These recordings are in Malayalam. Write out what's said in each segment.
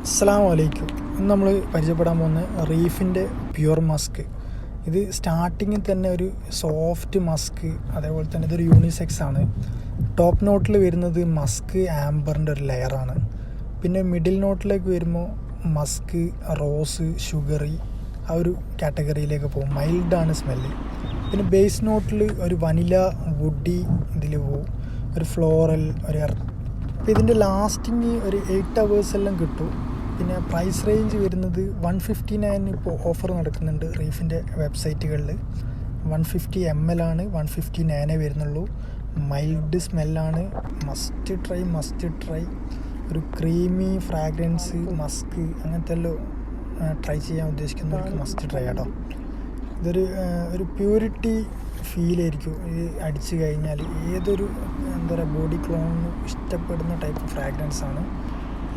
അസ്സലാമലൈക്കും. ഇന്ന് നമ്മൾ പരിചയപ്പെടാൻ പോകുന്ന റീഫിൻ്റെ പ്യുവർ മസ്ക്. ഇത് സ്റ്റാർട്ടിങ്ങിൽ തന്നെ ഒരു സോഫ്റ്റ് മസ്ക്, അതേപോലെ തന്നെ ഇതൊരു യൂണിസെക്സ് ആണ്. ടോപ്പ് നോട്ടിൽ വരുന്നത് മസ്ക് ആംബറിൻ്റെ ഒരു ലെയറാണ്. പിന്നെ മിഡിൽ നോട്ടിലേക്ക് വരുമ്പോൾ മസ്ക്, റോസ്, ഷുഗറി ആ ഒരു കാറ്റഗറിയിലേക്ക് പോകും. മൈൽഡാണ് സ്മെല്ല്. പിന്നെ ബേസ് നോട്ടിൽ ഒരു വനില, വുഡി ഇതിൽ പോകും, ഒരു ഫ്ലോറൽ, ഒരു എർത്ത്. അപ്പോൾ ഇതിൻ്റെ ലാസ്റ്റിങ് ഒരു 8 hours എല്ലാം കിട്ടും. പിന്നെ പ്രൈസ് റേഞ്ച് വരുന്നത് 159 ഇപ്പോൾ ഓഫർ നടക്കുന്നുണ്ട് റീഫിൻ്റെ വെബ്സൈറ്റുകളിൽ. 150 ml ആണ്, 159 വരുന്നുള്ളൂ. മൈൽഡ് സ്മെല്ലാണ്. Must try. ഒരു ക്രീമി ഫ്രാഗ്രൻസ് മസ്ക് അങ്ങനത്തെ എല്ലാം ട്രൈ ചെയ്യാൻ ഉദ്ദേശിക്കുന്നവർക്ക് മസ്റ്റ് ട്രൈ ആട്ടോ. ഇതൊരു പ്യൂരിറ്റി ഫീലായിരിക്കും ഇത് അടിച്ചു കഴിഞ്ഞാൽ. ഏതൊരു എന്താ പറയുക, ബോഡി ക്ലോണിന് ഇഷ്ടപ്പെടുന്ന ടൈപ്പ് ഫ്രാഗ്രൻസ് ആണ്.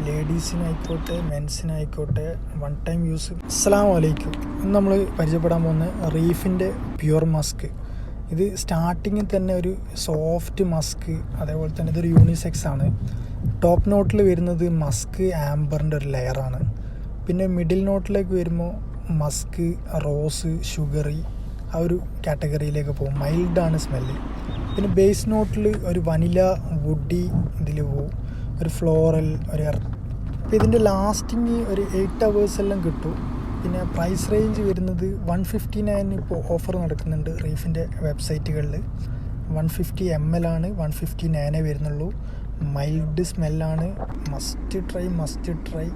ലേഡീസിനായിക്കോട്ടെ മെൻസിനായിക്കോട്ടെ, വൺ ടൈം യൂസ്. അസ്സലാമലൈക്കും. ഇന്ന് നമ്മൾ പരിചയപ്പെടാൻ പോകുന്ന റീഫിൻ്റെ പ്യുവർ മസ്ക്. ഇത് സ്റ്റാർട്ടിങ്ങിൽ തന്നെ ഒരു സോഫ്റ്റ് മസ്ക്, അതേപോലെ തന്നെ ഇതൊരു യൂണിസെക്സ് ആണ്. ടോപ്പ് നോട്ടിൽ വരുന്നത് മസ്ക് ആംബറിൻ്റെ ഒരു ലെയറാണ്. പിന്നെ മിഡിൽ നോട്ടിലേക്ക് വരുമ്പോൾ മസ്ക്, റോസ്, ഷുഗറി ആ ഒരു കാറ്റഗറിയിലേക്ക് പോകും. മൈൽഡാണ് സ്മെല്ല്. പിന്നെ ബേസ് നോട്ടിൽ ഒരു വനില, വുഡി ഇതിൽ പോകും, ഒരു ഫ്ലോറൽ, ഒരു എർത്ത്. അപ്പോൾ ഇതിൻ്റെ ലാസ്റ്റിങ് ഒരു 8 hours എല്ലാം കിട്ടും. പിന്നെ പ്രൈസ് റേഞ്ച് വരുന്നത് 159 ഇപ്പോൾ ഓഫർ നടക്കുന്നുണ്ട് റീഫിൻ്റെ വെബ്സൈറ്റുകളിൽ. 150 ml ആണ്, 159 വരുന്നുള്ളൂ. മൈൽഡ് സ്മെല്ലാണ്. Must try.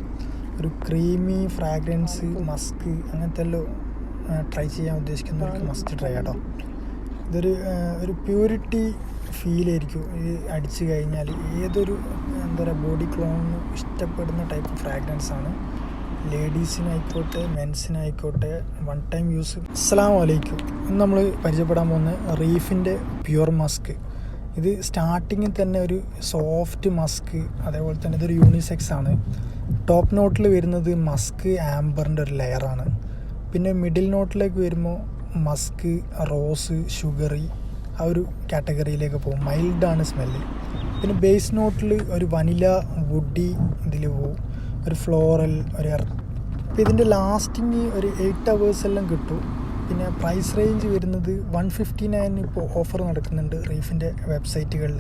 ഒരു ക്രീമി ഫ്രാഗ്രൻസ് മസ്ക് അങ്ങനത്തെ എല്ലാം ട്രൈ ചെയ്യാൻ ഉദ്ദേശിക്കുന്നവർക്ക് മസ്റ്റ് ട്രൈ ആട്ടോ. ഇതൊരു പ്യൂരിറ്റി ഫീലായിരിക്കും ഇത് അടിച്ചു കഴിഞ്ഞാൽ. ഏതൊരു എന്താ പറയുക, ബോഡി ക്ലോണിന് ഇഷ്ടപ്പെടുന്ന ടൈപ്പ് ഫ്രാഗ്രൻസ് ആണ്. ലേഡീസിനായിക്കോട്ടെ മെൻസിനായിക്കോട്ടെ, വൺ ടൈം യൂസ്. അസ്സലാമലൈക്കും. ഇന്ന് നമ്മൾ പരിചയപ്പെടാൻ പോകുന്ന റീഫിൻ്റെ പ്യുവർ മസ്ക്. ഇത് സ്റ്റാർട്ടിങ്ങിൽ തന്നെ ഒരു സോഫ്റ്റ് മസ്ക്, അതേപോലെ തന്നെ ഇതൊരു യൂണിസെക്സ് ആണ്. ടോപ്പ് നോട്ടിൽ വരുന്നത് മസ്ക് ആംബറിൻ്റെ ഒരു ലെയറാണ്. പിന്നെ മിഡിൽ നോട്ടിലേക്ക് വരുമ്പോൾ മസ്ക്, റോസ്, ഷുഗറി ആ ഒരു കാറ്റഗറിയിലേക്ക് പോകും. മൈൽഡാണ് സ്മെല്ല്. പിന്നെ ബേസ് നോട്ടിൽ ഒരു വനില, വുഡി ഇതിൽ പോകും, ഒരു ഫ്ലോറൽ, ഒരു എർത്ത്. അപ്പോൾ ഇതിൻ്റെ ലാസ്റ്റിങ് ഒരു 8 hours എല്ലാം കിട്ടും. പിന്നെ പ്രൈസ് റേഞ്ച് വരുന്നത് 159 ഇപ്പോൾ ഓഫർ നടക്കുന്നുണ്ട് റീഫിൻ്റെ വെബ്സൈറ്റുകളിൽ.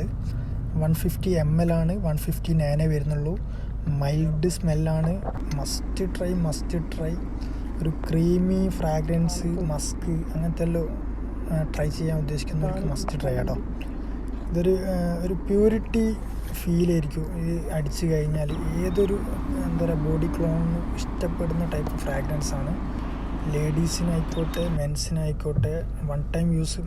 150 ml ആണ്, 159 വരുന്നുള്ളൂ. മൈൽഡ് സ്മെല്ലാണ്. Must try. ഒരു ക്രീമി ഫ്രാഗ്രൻസ് മസ്ക് അങ്ങനത്തെ എല്ലാം ട്രൈ ചെയ്യാൻ ഉദ്ദേശിക്കുന്നവർക്ക് മസ്റ്റ് ട്രൈ ആട്ടോ. ഇതൊരു പ്യൂരിറ്റി ഫീലായിരിക്കും ഇത് അടിച്ചു കഴിഞ്ഞാൽ. ഏതൊരു എന്താ പറയുക, ബോഡി ക്ലോണിന് ഇഷ്ടപ്പെടുന്ന ടൈപ്പ് ഫ്രാഗ്രൻസ് ആണ്. ലേഡീസിനായിക്കോട്ടെ മെൻസിനായിക്കോട്ടെ, വൺ ടൈം യൂസ്.